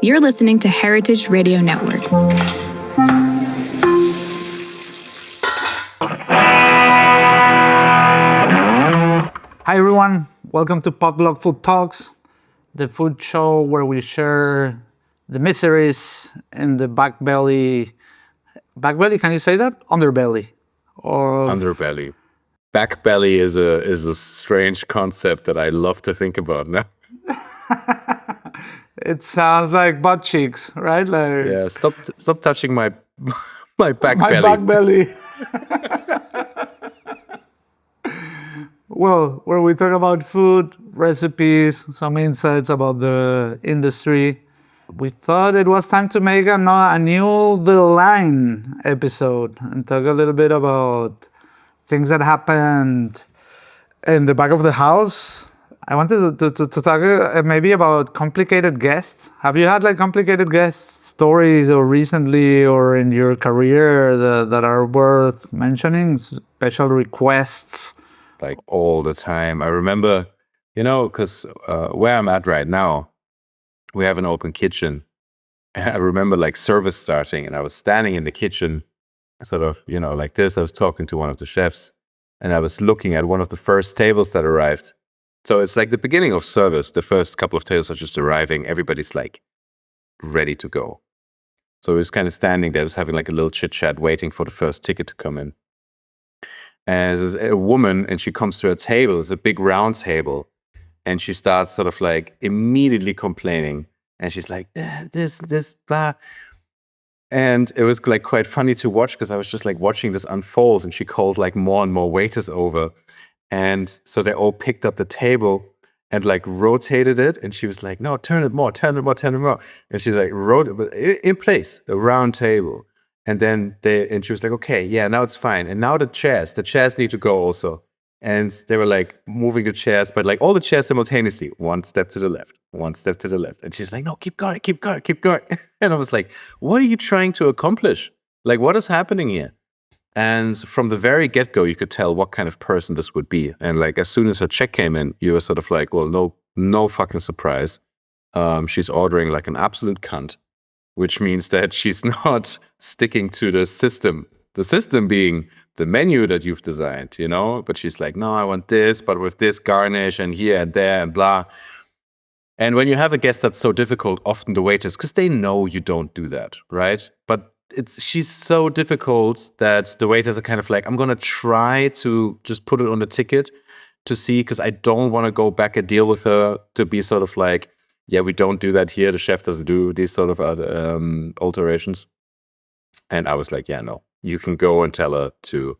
You're listening to Heritage Radio Network. Hi everyone, welcome to Potluck Food Talks, the food show where we share the miseries in the back belly, can you say that? Underbelly. Or Underbelly. Back belly is a strange concept that I love to think about now. It sounds like butt cheeks, right? Like Yeah, stop touching my my back my belly. back belly. Well, where we talk about food, recipes, some insights about the industry. We thought it was time to make a new The Line episode and talk a little bit about things that happened in the back of the house. I wanted to talk maybe about complicated guests. Have you had like complicated guest stories or recently or in your career that are worth mentioning? Special requests? Like all the time. I remember, because where I'm at right now, we have an open kitchen. And I remember like service starting and I was standing in the kitchen, sort of, like this. I was talking to one of the chefs and I was looking at one of the first tables that arrived. So it's like the beginning of service. The first couple of tables are just arriving. Everybody's like ready to go. So I was kind of standing there, just having like a little chit chat, waiting for the first ticket to come in. And there's a woman, and she comes to her table. It's a big round table, and she starts sort of like immediately complaining. And she's like, this, blah. And it was like quite funny to watch because I was just like watching this unfold. And she called like more and more waiters over, and so they all picked up the table and like rotated it. And she was like, no, turn it more. And she's like, in place, a round table. And then she was like, okay, yeah, now it's fine. And now the chairs need to go also. And they were like moving the chairs, but like all the chairs simultaneously, one step to the left. And she's like, no, keep going. And I was like, what are you trying to accomplish? Like, what is happening here? And from the very get-go, you could tell what kind of person this would be. And like, as soon as her check came in, you were sort of like, well, no fucking surprise. She's ordering like an absolute cunt, which means that she's not sticking to the system being the menu that you've designed, but she's like, no, I want this, but with this garnish and here and there and blah. And when you have a guest that's so difficult, often the waiters, because they know you don't do that, right? But she's so difficult that the waiters are kind of like, I'm going to try to just put it on the ticket to see, because I don't want to go back and deal with her to be sort of like, yeah, we don't do that here. The chef doesn't do these sort of alterations. And I was like, yeah, no, you can go and tell her to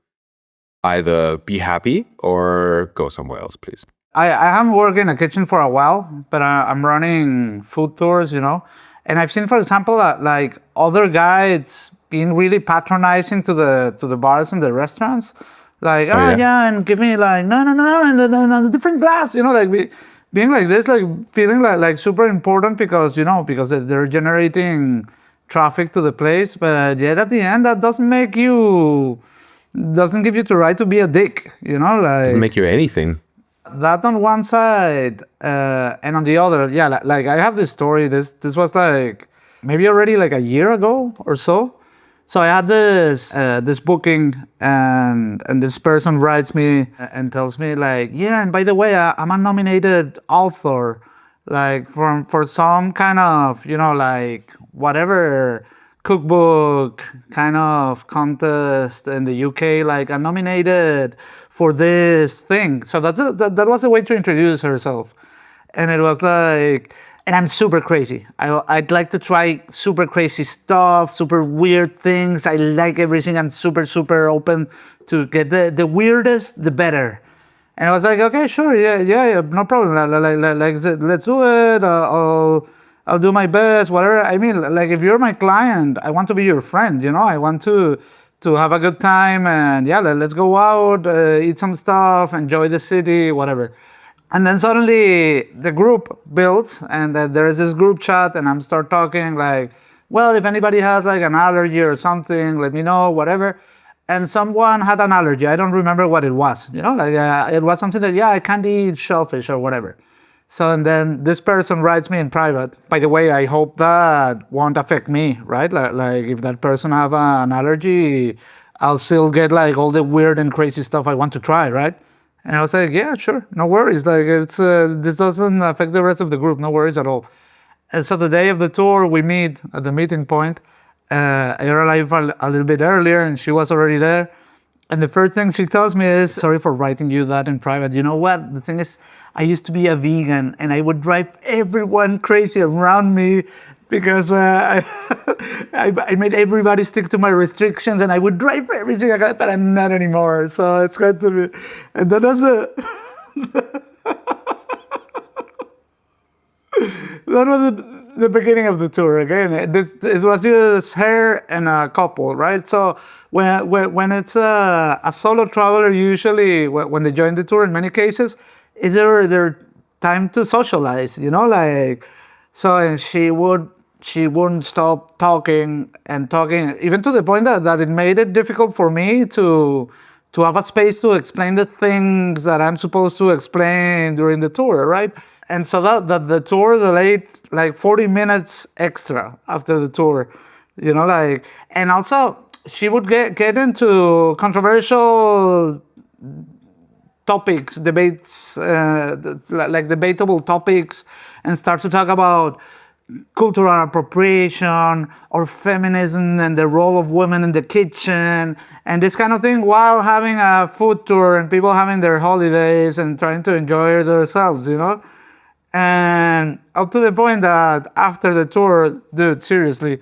either be happy or go somewhere else, please. I haven't worked in a kitchen for a while, but I'm running food tours, and I've seen, for example, like other guides being really patronizing to the bars and the restaurants, like, yeah, and give me like, no, and a different glass, like being like this, like feeling like super important because they're generating traffic to the place, but yet at the end that doesn't give you the right to be a dick, like doesn't make you anything. That on one side, and on the other, yeah, like I have this story. This was like maybe already like a year ago or so. So I had this booking, and this person writes me and tells me like, yeah, and by the way, I'm a nominated author, like for some kind of like whatever cookbook kind of contest in the UK, like I'm nominated for this thing. So that was a way to introduce herself, and it was like. And I'm super crazy. I'd like to try super crazy stuff, super weird things. I like everything. I'm super, super open to get the weirdest, the better. And I was like, okay, sure, yeah, no problem. Like let's do it. I'll do my best, whatever. I mean, like if you're my client, I want to be your friend. I want to have a good time, and yeah, let's go out, eat some stuff, enjoy the city, whatever. And then suddenly the group builds, and there is this group chat, and I'm start talking like, well, if anybody has like an allergy or something, let me know, whatever. And someone had an allergy. I don't remember what it was. Like it was something that, I can't eat shellfish or whatever. So, and then this person writes me in private. By the way, I hope that won't affect me, right? Like if that person have an allergy, I'll still get like all the weird and crazy stuff I want to try, right? And I was like, yeah, sure, no worries. Like it's this doesn't affect the rest of the group, no worries at all. And so the day of the tour, we meet at the meeting point. I arrived a little bit earlier, and she was already there. And the first thing she tells me is, sorry for writing you that in private. You know what? The thing is, I used to be a vegan and I would drive everyone crazy around me because I made everybody stick to my restrictions and I would drive everything, but I'm not anymore. So it's going to be, and that was that was the beginning of the tour. Again, it was just her and a couple, right? So when it's a solo traveler, usually when they join the tour, in many cases, it's their time to socialize, like. So and she wouldn't stop talking and talking, even to the point that it made it difficult for me to have a space to explain the things that I'm supposed to explain during the tour, right? And so that the tour delayed like 40 minutes extra after the tour, like, and also she would get into controversial topics, debates, like debatable topics, and start to talk about cultural appropriation or feminism and the role of women in the kitchen and this kind of thing, while having a food tour and people having their holidays and trying to enjoy themselves, And up to the point that after the tour, dude, seriously,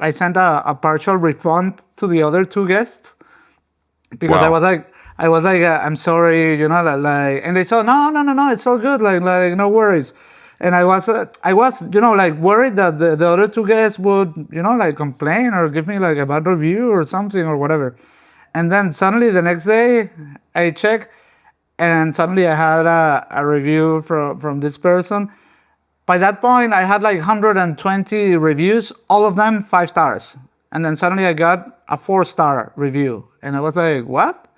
I sent a partial refund to the other two guests because Wow. I was like, I'm sorry, like, and they said, no, it's all good, like no worries. And I was, like worried that the other two guests would, like complain or give me like a bad review or something or whatever. And then suddenly the next day I check, and suddenly I had a review from this person. By that point, I had like 120 reviews, all of them 5 stars. And then suddenly I got a 4-star review. And I was like, what?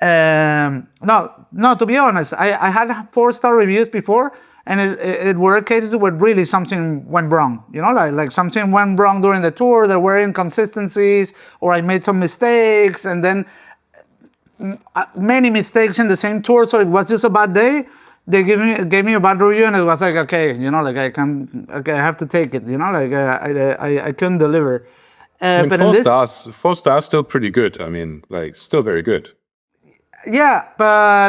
No, to be honest, I had 4-star reviews before, and it were cases where really something went wrong. Like something went wrong during the tour, there were inconsistencies, or I made some mistakes, and then many mistakes in the same tour, so it was just a bad day. They gave me a bad review, and it was like, okay, like I have to take it, like I couldn't deliver. I mean, But 4 stars still pretty good. I mean, like still very good. Yeah, but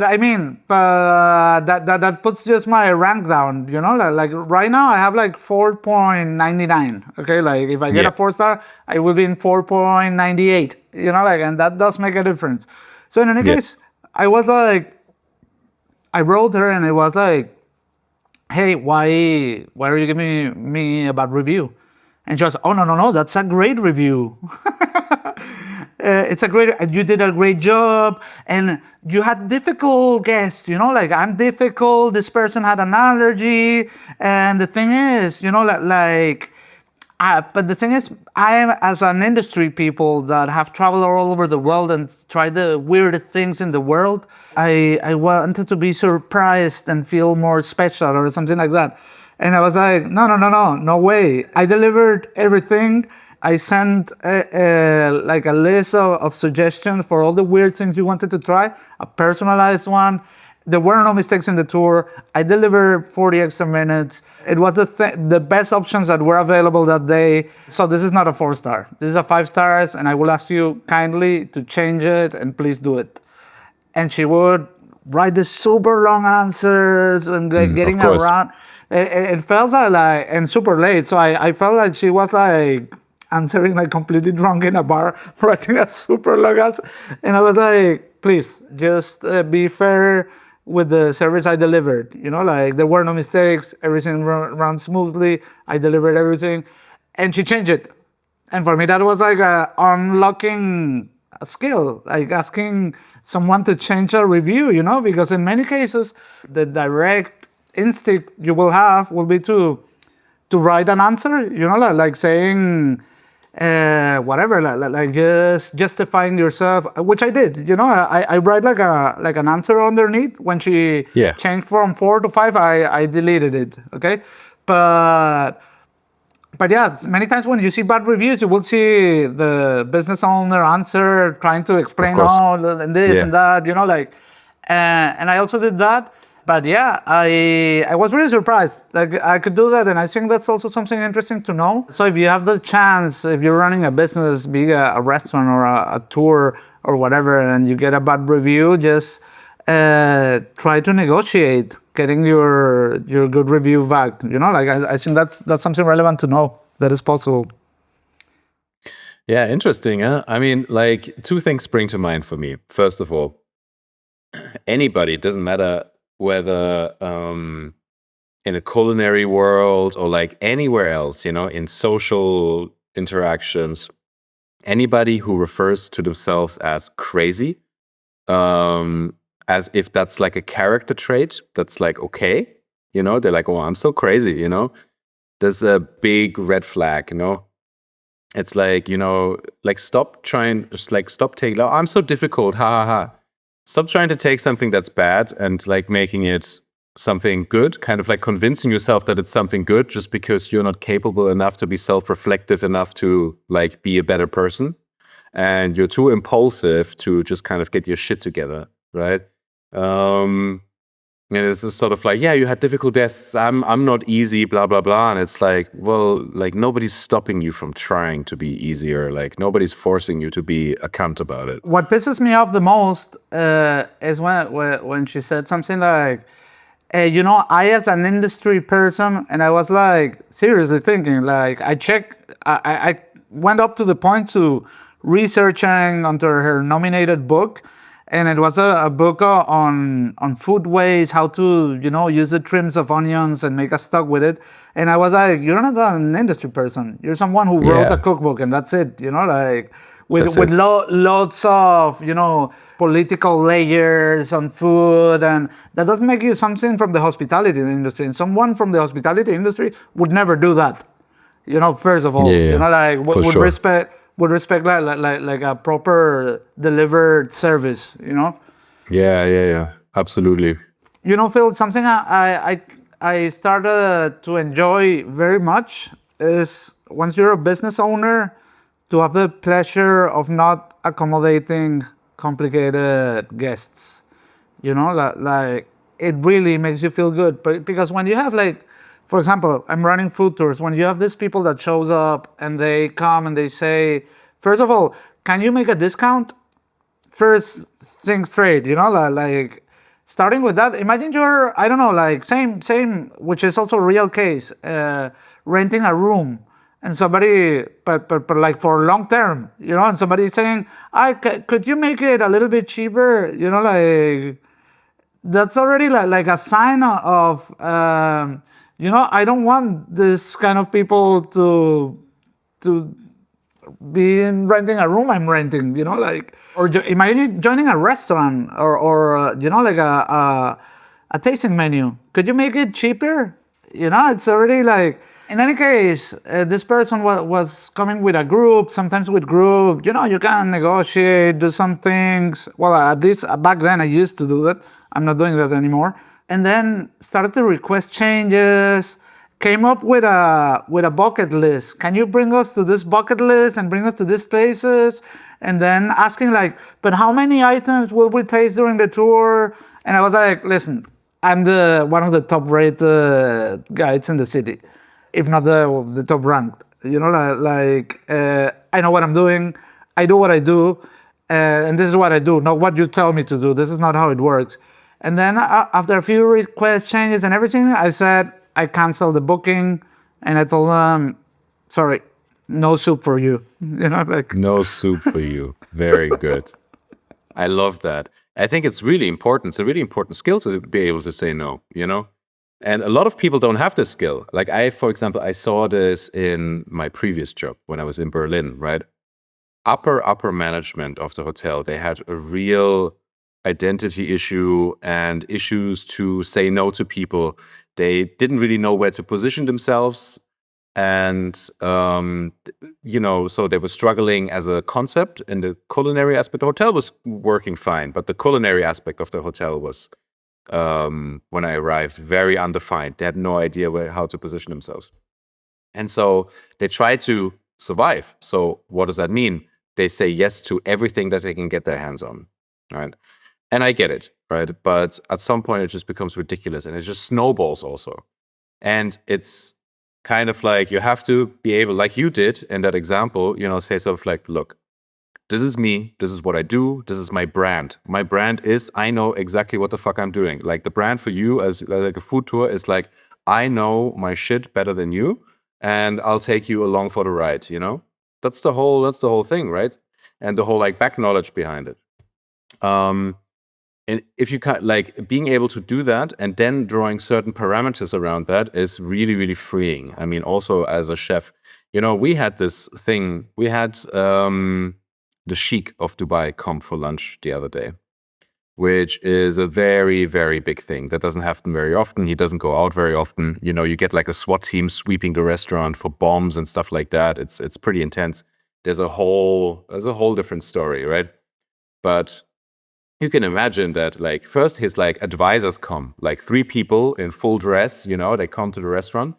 that puts just my rank down, like right now I have like 4.99. Okay, like if I get Yeah. a 4-star, I will be in 4.98, like, and that does make a difference. So in any Yeah. case, I was like, I wrote her and it was like, hey, why are you giving me a bad review? And she was, oh, no, that's a great review. It's a great, you did a great job, and you had difficult guests, like I'm difficult, this person had an allergy, and the thing is, but the thing is, I am, as an industry people that have traveled all over the world and tried the weirdest things in the world, I wanted to be surprised and feel more special or something like that. And I was like, no way. I delivered everything. I sent like a list of suggestions for all the weird things you wanted to try, a personalized one. There were no mistakes in the tour. I delivered 40 extra minutes. It was the best options that were available that day. So this is not a 4-star. This is a 5 stars, and I will ask you kindly to change it, and please do it. And she would write the super long answers and getting course. around. It felt like, and super late. So I felt like she was like answering like completely drunk in a bar, writing a super long answer. And I was like, please, just be fair with the service I delivered. Like there were no mistakes, everything ran smoothly, I delivered everything. And she changed it. And for me, that was like unlocking a skill, like asking someone to change a review, because in many cases, the direct instinct you will have will be to write an answer, like saying, whatever, like just justifying yourself, which I did. I write like an answer underneath. When she Yeah. changed from 4 to 5, I deleted it. Okay, but yeah, many times when you see bad reviews, you will see the business owner answer trying to explain course. all and this Yeah. and that, and I also did that. But yeah, I was really surprised. Like I could do that, and I think that's also something interesting to know. So if you have the chance, if you're running a business, be it a restaurant or a tour or whatever, and you get a bad review, just try to negotiate getting your good review back. I think that's something relevant to know that is possible. Yeah, interesting, huh? I mean, like, two things spring to mind for me. First of all, anybody, it doesn't matter whether in a culinary world or like anywhere else, in social interactions, anybody who refers to themselves as crazy, as if that's like a character trait, that's like, okay, they're like, oh, I'm so crazy, there's a big red flag, It's like, like stop trying, just like stop taking, oh, I'm so difficult, ha ha ha. Stop trying to take something that's bad and like making it something good, kind of like convincing yourself that it's something good just because you're not capable enough to be self-reflective enough to like be a better person. And you're too impulsive to just kind of get your shit together, right? And it's just sort of like, yeah, you had difficult tests. I'm not easy, blah blah blah. And it's like, well, like nobody's stopping you from trying to be easier. Like nobody's forcing you to be a cunt about it. What pisses me off the most is when she said something like, I as an industry person, and I was like seriously thinking, like I went up to the point to researching under her nominated book, and it was a book on food waste, how to use the trims of onions and make a stock with it. And I was like, you're not an industry person. You're someone who wrote a Yeah. cookbook, and that's it. Like That's with it. lots of political layers on food, and that doesn't make you something from the hospitality industry. And someone from the hospitality industry would never do that. First of all, Yeah, like for would sure. respect like a proper delivered service. Yeah. Absolutely. Phil, something I started to enjoy very much is once you're a business owner, to have the pleasure of not accommodating complicated guests. Like it really makes you feel good. But because when you have like, for example, I'm running food tours. When you have these people that shows up and they come and they say, first of all, can you make a discount? First thing straight, like starting with that. Imagine you're, I don't know, like same, which is also a real case, renting a room, and somebody, but like for long term, and somebody saying, could you make it a little bit cheaper? Like that's already like a sign of, I don't want this kind of people to be in renting a room I'm renting, like, or imagine joining a restaurant or like a tasting menu. Could you make it cheaper? It's already like, in any case, this person was coming with a group, sometimes with group, you can negotiate, do some things. Well, at least back then I used to do that. I'm not doing that anymore. And then started to request changes, came up with a bucket list. Can you bring us to this bucket list and bring us to these places? And then asking like, but how many items will we taste during the tour? And I was like, listen, I'm the one of the top rated guides in the city, if not the top ranked. I know what I'm doing. I do what I do, and this is what I do, not what you tell me to do. This is not how it works. And then after a few request changes and everything, I said I canceled the booking, and I told them, sorry, no soup for you. Like No soup for you. Very good. I love that. I think it's really important. It's a really important skill to be able to say no, And a lot of people don't have this skill. Like for example, I saw this in my previous job when I was in Berlin, right? Upper management of the hotel, they had a real identity issue and issues to say no to people. They didn't really know where to position themselves. And, so they were struggling as a concept, and the culinary aspect. The hotel was working fine, but the culinary aspect of the hotel was, when I arrived, very undefined. They had no idea how to position themselves. And so they try to survive. So what does that mean? They say yes to everything that they can get their hands on, right? And I get it, right? But at some point it just becomes ridiculous, and it just snowballs also. And it's kind of like you have to be able, like you did in that example, say sort of like, look, this is me, this is what I do, this is my brand. My brand is, I know exactly what the fuck I'm doing. Like the brand for you as like a food tour is like, I know my shit better than you, and I'll take you along for the ride, That's the whole thing, right? And the whole like back knowledge behind it. And if you like being able to do that and then drawing certain parameters around that is really, really freeing. I mean, also as a chef, we had this thing. We had the Sheikh of Dubai come for lunch the other day, which is a very, very big thing. That doesn't happen very often. He doesn't go out very often. You get like a SWAT team sweeping the restaurant for bombs and stuff like that. It's pretty intense. There's a whole different story, right? But you can imagine that, like, first his like advisors come, like 3 people in full dress, they come to the restaurant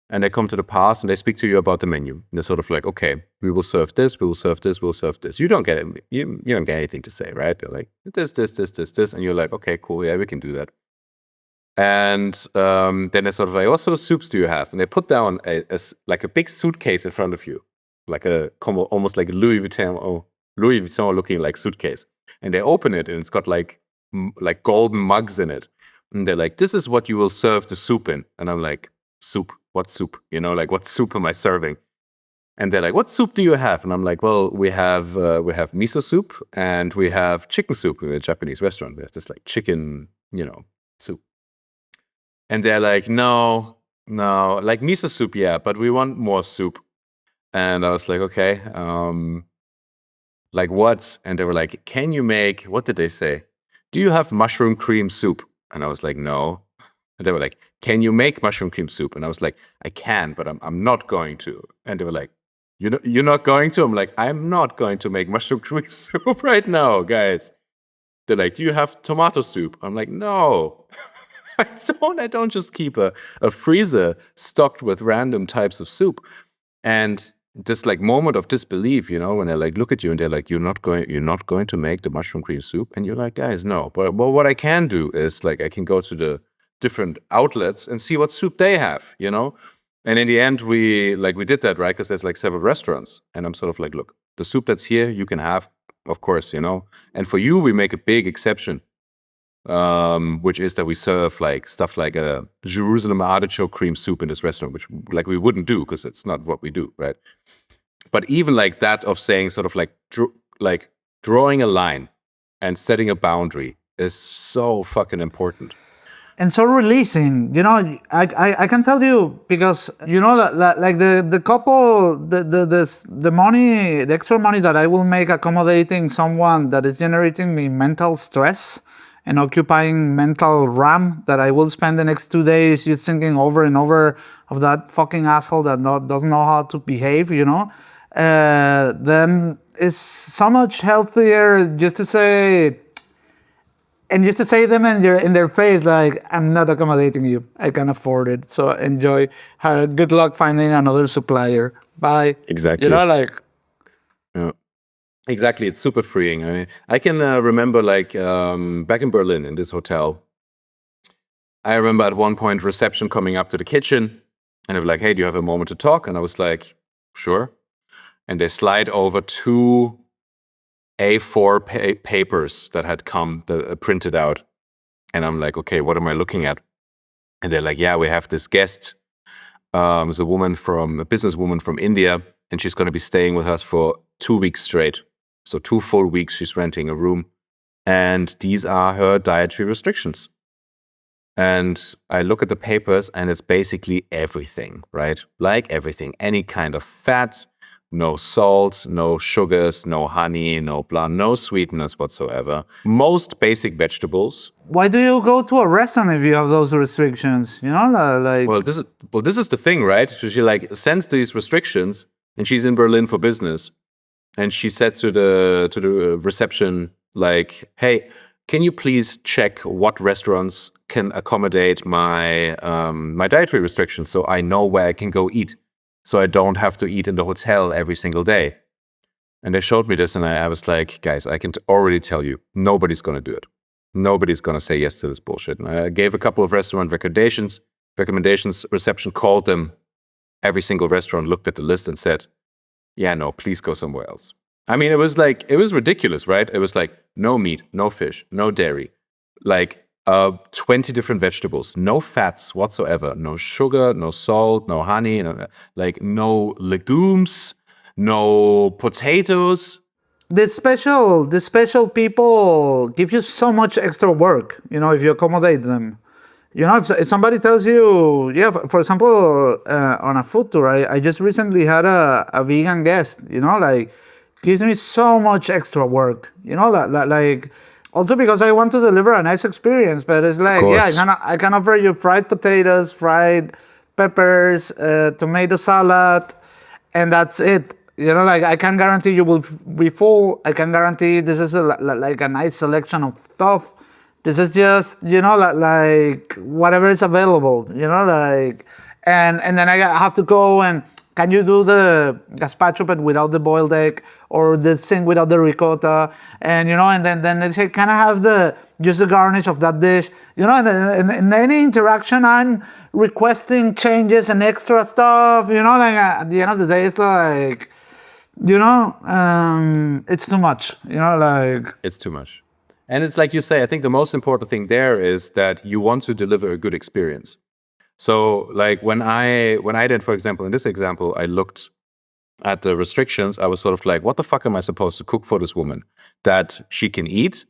and they come to the pass and they speak to you about the menu. And they're sort of like, okay, we will serve this, we will serve this, we'll serve this. You don't get anything to say, right? They're like this, and you're like, okay, cool, yeah, we can do that. And then they're sort of like, what sort of soups do you have? And they put down a big suitcase in front of you, like almost like a Louis Vuitton looking like suitcase. And they open it, and it's got like golden mugs in it. And they're like, this is what you will serve the soup in. And I'm like, soup? What soup? Like, what soup am I serving? And they're like, what soup do you have? And I'm like, well, we have miso soup, and we have chicken soup in a Japanese restaurant. We have this like chicken, soup. And they're like, no, like miso soup, yeah, but we want more soup. And I was like, okay, like what? And they were like, can you make, what did they say? Do you have mushroom cream soup? And I was like, no. And they were like, can you make mushroom cream soup? And I was like, I can, but I'm not going to. And they were like, you're not going to? I'm like, I'm not going to make mushroom cream soup right now, guys. They're like, do you have tomato soup? I'm like, no. I don't just keep a freezer stocked with random types of soup. And this like moment of disbelief, when they like look at you and they're like, you're not going to make the mushroom cream soup, and you're like, guys, no. But what I can do is like I can go to the different outlets and see what soup they have, And in the end, we did that, right? Because there's like several restaurants, and I'm sort of like, look, the soup that's here you can have, of course, And for you, we make a big exception. Which is that we serve like stuff like a Jerusalem artichoke cream soup in this restaurant, which like we wouldn't do because it's not what we do, right? But even like that of saying sort of like drawing a line and setting a boundary is so fucking important. And so releasing, I can tell you because like the couple, the money, the extra money that I will make accommodating someone that is generating me mental stress and occupying mental RAM that I will spend the next 2 days just thinking over and over of that fucking asshole that doesn't know how to behave, then it's so much healthier just to say. And just to say them in their face, like, I'm not accommodating you. I can afford it. So enjoy. Good luck finding another supplier. Bye. Exactly. Yeah. Exactly. It's super freeing. I mean, I can remember like back in Berlin in this hotel, I remember at one point reception coming up to the kitchen, and they were like, hey, do you have a moment to talk? And I was like, sure. And they slide over 2 A4 papers that had come printed out. And I'm like, okay, what am I looking at? And they're like, yeah, we have this guest. It's a businesswoman from India, and she's going to be staying with us for 2 weeks straight. So 2 full weeks she's renting a room. And these are her dietary restrictions. And I look at the papers, and it's basically everything, right? Like everything, any kind of fat, no salt, no sugars, no honey, no blah, no sweeteners whatsoever. Most basic vegetables. Why do you go to a restaurant if you have those restrictions? You know, like. This is the thing, right? So she like sends these restrictions, and she's in Berlin for business, and she said to the reception like, "Hey, can you please check what restaurants can accommodate my my dietary restrictions so I know where I can go eat, so I don't have to eat in the hotel every single day?" And they showed me this, and I was like, "Guys, I can already tell you, nobody's gonna do it. Nobody's gonna say yes to this bullshit." And I gave a couple of restaurant recommendations. Reception called them. Every single restaurant looked at the list and said, "Yeah, no, please go somewhere else." I mean, it was ridiculous, right? It was like no meat, no fish, no dairy, like 20 different vegetables, no fats whatsoever, no sugar, no salt, no honey, like no legumes, no potatoes. The special people give you so much extra work, you know, if you accommodate them. You know, if somebody tells you, yeah, for example, on a food tour, I just recently had a vegan guest, you know, like, gives me so much extra work, you know, like also because I want to deliver a nice experience, but it's like, yeah, course. I can offer you fried potatoes, fried peppers, tomato salad, and that's it. You know, like I can guarantee you will be full. I can guarantee this is like a nice selection of stuff. This is just, you know, like whatever is available, you know, like, and then I have to go and can you do the gazpacho but without the boiled egg or the thing without the ricotta, and you know, and then they say, can I have just the garnish of that dish, you know, and in any interaction I'm requesting changes and extra stuff, you know, like at the end of the day it's like, you know, it's too much, you know, like. It's too much. And it's like you say, I think the most important thing there is that you want to deliver a good experience. So like when I did, for example, in this example, I looked at the restrictions, I was sort of like, what the fuck am I supposed to cook for this woman that she can eat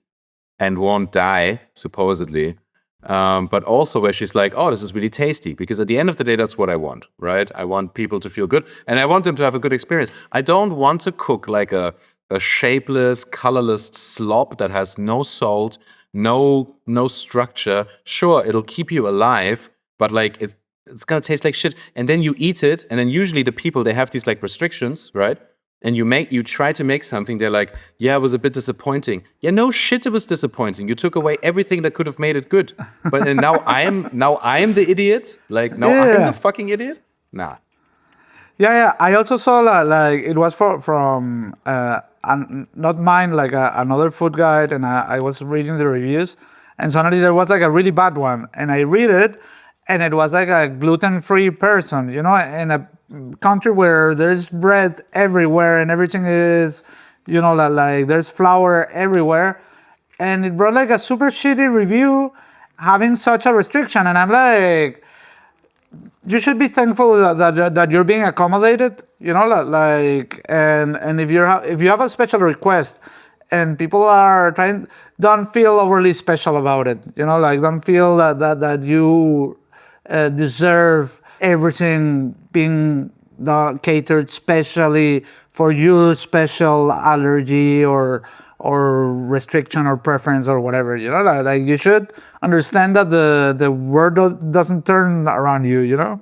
and won't die, supposedly, but also where she's like, oh, this is really tasty, because at the end of the day, that's what I want, right? I want people to feel good, and I want them to have a good experience. I don't want to cook like a shapeless, colorless slob that has no salt, no structure. Sure, it'll keep you alive, but like it's gonna taste like shit. And then you eat it, and then usually the people, they have these like restrictions, right? And you try to make something, they're like, yeah, it was a bit disappointing. Yeah, no shit, it was disappointing. You took away everything that could have made it good. But and now I'm the idiot. Like now I'm Yeah. the fucking idiot. Nah. Yeah. I also saw like it was from not mine, like another food guide, and I was reading the reviews, and suddenly there was like a really bad one, and I read it, and it was like a gluten-free person, you know, in a country where there's bread everywhere and everything is, you know, like there's flour everywhere, and it brought like a super shitty review having such a restriction, and I'm like, you should be thankful that you're being accommodated, you know, like, and if you have a special request and people are trying, don't feel overly special about it, you know, like don't feel that you deserve everything being catered specially for your special allergy or restriction or preference or whatever, you know, like you should understand that the world doesn't turn around you, you know.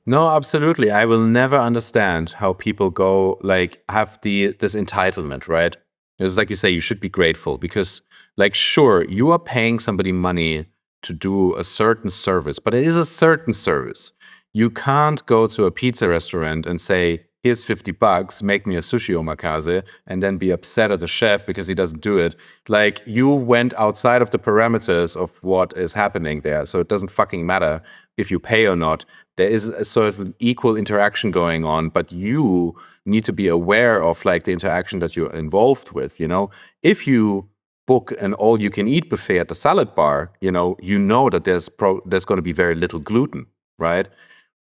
No, absolutely. I will never understand how people go like have this entitlement, right? It's like you say, you should be grateful because, like, sure, you are paying somebody money to do a certain service, but it is a certain service. You can't go to a pizza restaurant and say, here's $50, make me a sushi omakase, and then be upset at the chef because he doesn't do it. Like, you went outside of the parameters of what is happening there. So it doesn't fucking matter if you pay or not. There is a sort of an equal interaction going on, but you need to be aware of like the interaction that you're involved with, you know? If you book an all-you-can-eat buffet at the salad bar, you know that there's going to be very little gluten, right?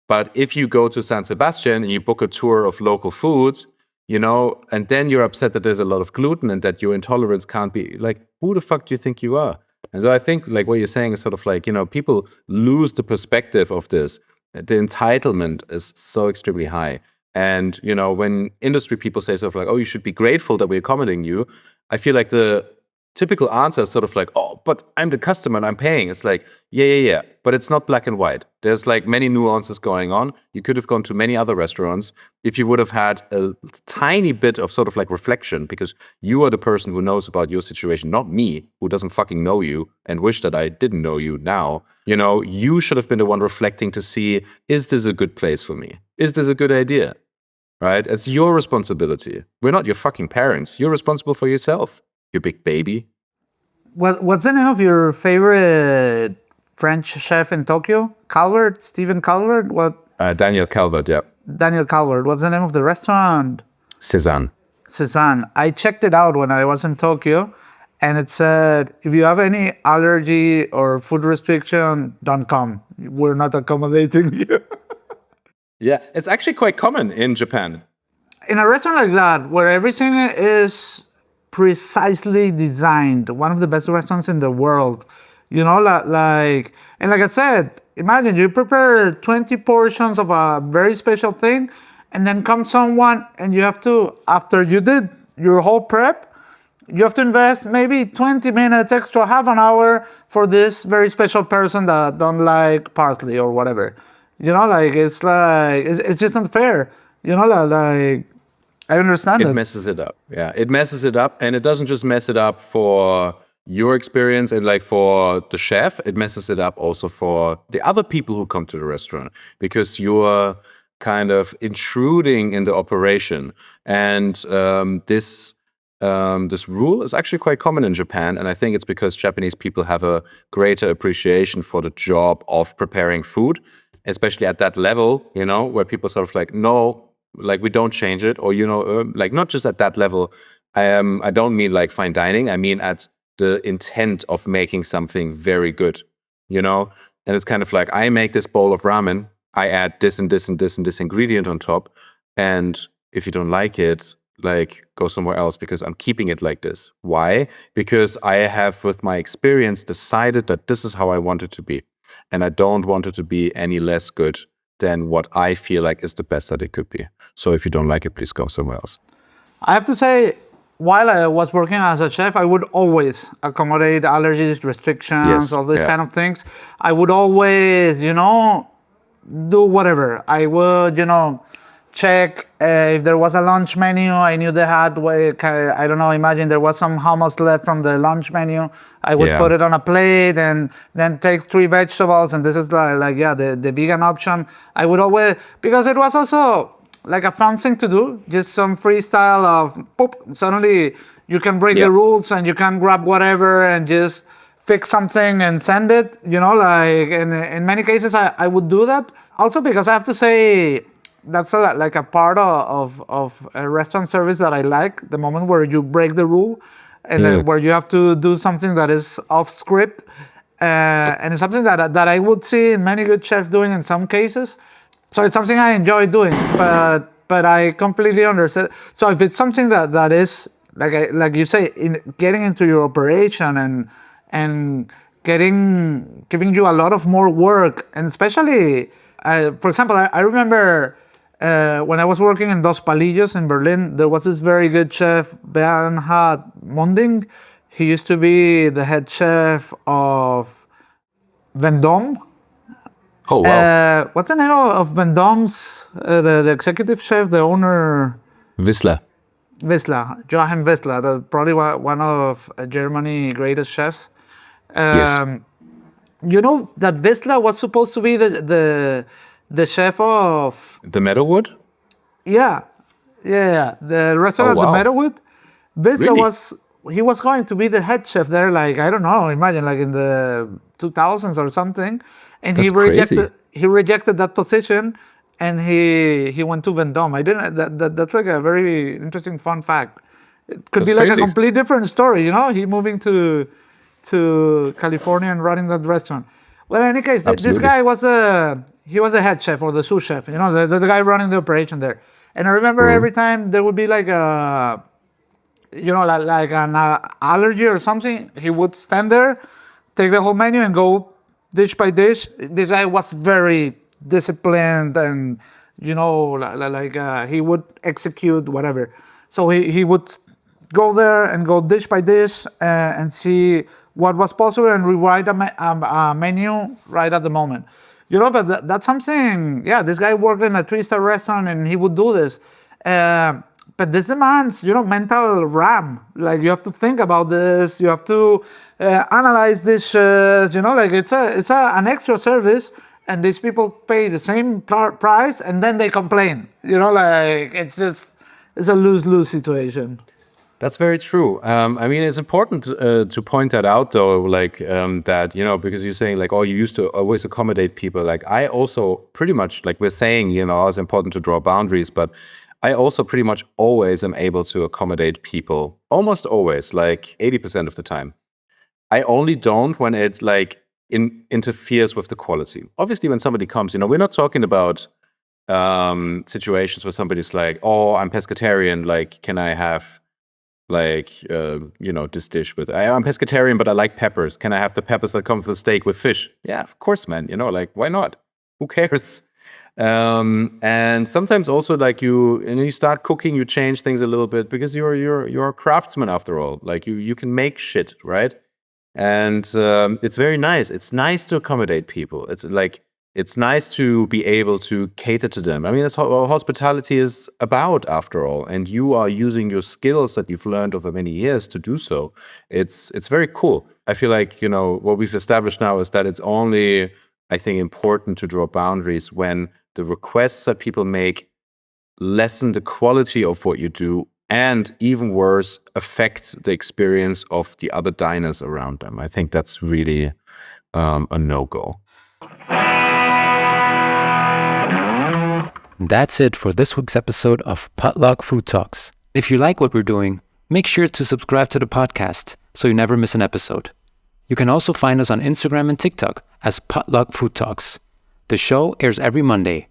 But if you go to San Sebastian and you book a tour of local foods, you know, and then you're upset that there's a lot of gluten and that your intolerance can't be, like, who the fuck do you think you are? And so I think like what you're saying is sort of like, you know, people lose the perspective of this. The entitlement is so extremely high. And, you know, when industry people say sort of like, oh, you should be grateful that we're accommodating you, I feel like the typical answer is sort of like, oh, but I'm the customer and I'm paying. It's like, yeah. But it's not black and white. There's like many nuances going on. You could have gone to many other restaurants if you would have had a tiny bit of sort of like reflection, because you are the person who knows about your situation, not me, who doesn't fucking know you and wish that I didn't know you now. You know, you should have been the one reflecting to see, is this a good place for me? Is this a good idea? Right? It's your responsibility. We're not your fucking parents. You're responsible for yourself, you big baby. What's the name of your favorite French chef in Tokyo? Calvert? Stephen Calvert? What? Daniel Calvert, yeah. Daniel Calvert. What's the name of the restaurant? Cézanne. Cézanne. I checked it out when I was in Tokyo, and it said, if you have any allergy or food restriction, don't come. We're not accommodating you. Yeah, it's actually quite common in Japan. In a restaurant like that, where everything is precisely designed, one of the best restaurants in the world, you know, like, and like I said, imagine you prepare 20 portions of a very special thing, and then comes someone and you have to, after you did your whole prep, you have to invest maybe 20 minutes extra, half an hour for this very special person that don't like parsley or whatever. You know, like, it's just unfair. You know, like, I understand it. It messes it up. Yeah, it messes it up. And it doesn't just mess it up for your experience and like for the chef, it messes it up also for the other people who come to the restaurant, because you're kind of intruding in the operation. And this rule is actually quite common in Japan. And I think it's because Japanese people have a greater appreciation for the job of preparing food, especially at that level, you know, where people sort of like, no, like we don't change it, or, you know, like not just at that level. I don't mean like fine dining. I mean at the intent of making something very good, you know? And it's kind of like, I make this bowl of ramen, I add this and this and this and this ingredient on top. And if you don't like it, like go somewhere else, because I'm keeping it like this. Why? Because I have, with my experience, decided that this is how I want it to be. And I don't want it to be any less good than what I feel like is the best that it could be. So if you don't like it, please go somewhere else. I have to say, while I was working as a chef, I would always accommodate allergies, restrictions, all these kind of things. I would always, you know, do whatever. I would, you know, check if there was a lunch menu. I knew they had, I don't know, imagine there was some hummus left from the lunch menu. I would put it on a plate and then take 3 vegetables. And this is the vegan option. I would always, because it was also like a fun thing to do, just some freestyle of poop. Suddenly you can break the rules and you can grab whatever and just fix something and send it, you know, like in many cases I would do that. Also because I have to say, that's like a part of a restaurant service that I like, the moment where you break the rule and where you have to do something that is off script. And it's something that I would see many good chefs doing in some cases. So it's something I enjoy doing, but I completely understand. So if it's something that is, like you say, getting into your operation and giving you a lot of more work, and especially, for example, I remember when I was working in Dos Palillos in Berlin, there was this very good chef, Bernhard Monding. He used to be the head chef of Vendôme. Oh, wow. What's the name of Vendôme's, the executive chef, the owner? Whistler. Joachim Whistler, probably one of Germany's greatest chefs. Yes. You know that Whistler was supposed to be the chef of... The Meadowwood? Yeah. The restaurant at the Meadowwood. Whistler was going to be the head chef there, like, I don't know, imagine like in the 2000s or something. And he rejected that position, and he went to Vendôme. I didn't. That's like a very interesting fun fact. It could be like a completely different story, you know. He moving to California and running that restaurant. Well, in any case, this guy was a head chef or the sous chef, you know, the guy running the operation there. And I remember every time there would be like a, you know, like an allergy or something, he would stand there, take the whole menu, and go dish by dish. This guy was very disciplined and, he would execute whatever. So he would go there and go dish by dish and see what was possible and rewrite a menu right at the moment. But that's something, yeah, this guy worked in a 3-star restaurant and he would do this. But this demands, mental RAM. Like, you have to think about this. You have to analyze dishes. It's an extra service, and these people pay the same price, and then they complain. It's a lose-lose situation. That's very true. I mean, it's important to point that out, though, that, because you're saying, oh, you used to always accommodate people. Like, I also pretty much, we're saying, it's important to draw boundaries, but I also pretty much always am able to accommodate people, almost always, 80% of the time. I only don't when it, interferes with the quality. Obviously, when somebody comes, we're not talking about situations where somebody's like, oh, I'm pescatarian, can I have this dish with, I'm pescatarian, but I like peppers. Can I have the peppers that come with the steak with fish? Yeah, of course, man. Why not? Who cares? And sometimes also you start cooking, you change things a little bit because you're a craftsman after all. You can make shit, right? And it's very nice. It's nice to accommodate people. It's nice to be able to cater to them. I mean, that's what hospitality is about, after all. And you are using your skills that you've learned over many years to do so. It's very cool. I feel like, what we've established now is that it's only, I think, important to draw boundaries when the requests that people make lessen the quality of what you do, and even worse, affect the experience of the other diners around them. I think that's really a no-go. That's it for this week's episode of Potluck Food Talks. If you like what we're doing, make sure to subscribe to the podcast so you never miss an episode. You can also find us on Instagram and TikTok as Potluck Food Talks. The show airs every Monday.